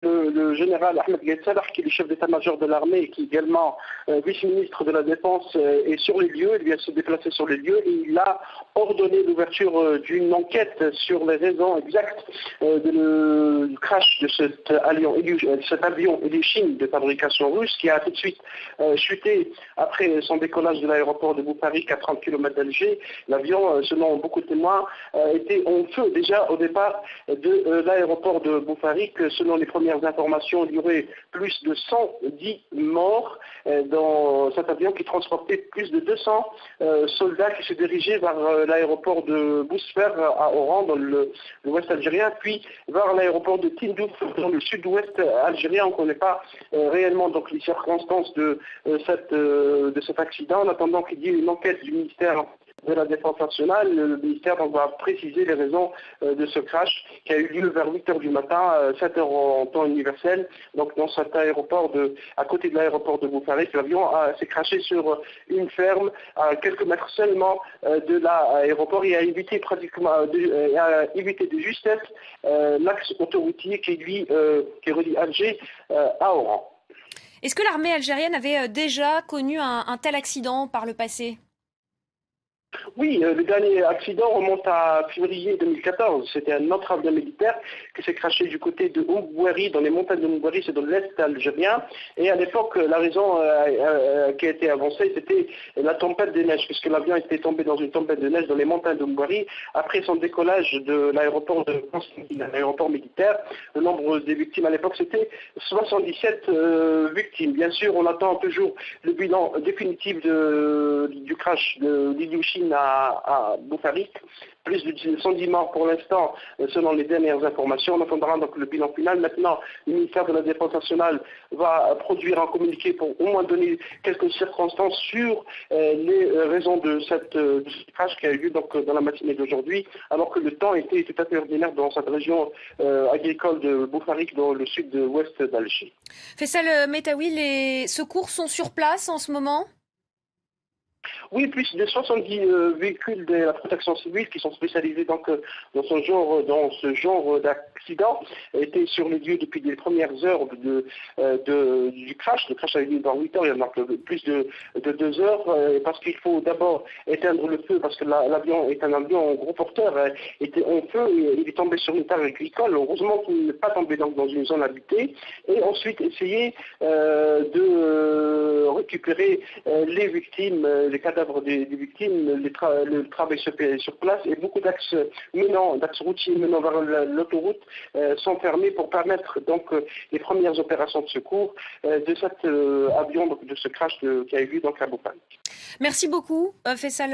le général Ahmed Gaïd Salah, qui est le chef d'état-major de l'armée et qui est également vice-ministre de la Défense, est sur les lieux. Il vient se déplacer sur les lieux et il a ordonné l'ouverture d'une enquête sur les raisons exactes du crash de cet avion Ilyushin de fabrication russe qui a tout de suite chuté après son décollage de l'aéroport de Boufarik à 30 km d'Alger. L'avion, selon beaucoup de témoins, était en feu déjà au départ de l'aéroport de Boufarik. Selon les premières informations, il y aurait plus de 110 morts dans cet avion qui transportait plus de 200 soldats qui se dirigeaient vers l'aéroport de Bousfer à Oran dans l'ouest algérien, puis vers l'aéroport de Tindouf dans le sud-ouest algérien. On ne connaît pas réellement donc les circonstances de cet accident. En attendant qu'il y ait une enquête du ministère de la Défense nationale, le ministère va préciser les raisons de ce crash qui a eu lieu vers 8 h du matin, 7 h en temps universel. Donc dans cet aéroport à côté de l'aéroport de Boufarik, l'avion s'est crashé sur une ferme à quelques mètres seulement de l'aéroport et a évité de justesse l'axe autoroutier qui relie Alger à Oran. Est-ce que l'armée algérienne avait déjà connu un tel accident par le passé ? Oui, le dernier accident remonte à février 2014. C'était un autre avion militaire qui s'est crashé du côté de Oumbouari, dans les montagnes de Oumbouari, c'est dans l'est algérien. Et à l'époque, la raison qui a été avancée, c'était la tempête de neige, puisque l'avion était tombé dans une tempête de neige dans les montagnes de Oumbouari. Après son décollage de l'aéroport militaire, le nombre des victimes à l'époque, c'était 77 victimes. Bien sûr, on attend toujours le bilan définitif du crash de l'Ilyushin à Boufarik. Plus de 110 morts pour l'instant, selon les dernières informations. On attendra donc le bilan final. Maintenant, le ministère de la Défense nationale va produire un communiqué pour au moins donner quelques circonstances sur les raisons de ce crash qui a eu lieu donc, dans la matinée d'aujourd'hui, alors que le temps était tout à fait ordinaire dans cette région agricole de Boufarik, dans le sud-ouest d'Alger. Faisal Metaoui, les secours sont sur place en ce moment ? Oui, plus de 70 véhicules de la protection civile qui sont spécialisés donc, dans ce genre d'accident étaient sur les lieux depuis les premières heures du crash. Le crash a eu lieu dans 8 heures, il y en a plus de 2 heures, parce qu'il faut d'abord éteindre le feu, parce que l'avion est un avion en gros porteur, était en feu, et il est tombé sur une terre agricole. Heureusement qu'il n'est pas tombé donc, dans une zone habitée, et ensuite essayer de récupérer les victimes, les cadavres des victimes. Le travail se fait sur place et beaucoup d'axes routiers menant vers l'autoroute sont fermés pour permettre donc les premières opérations de secours de cet avion, donc, de ce crash qui a eu lieu donc à Boufarik. Merci beaucoup, Faisal.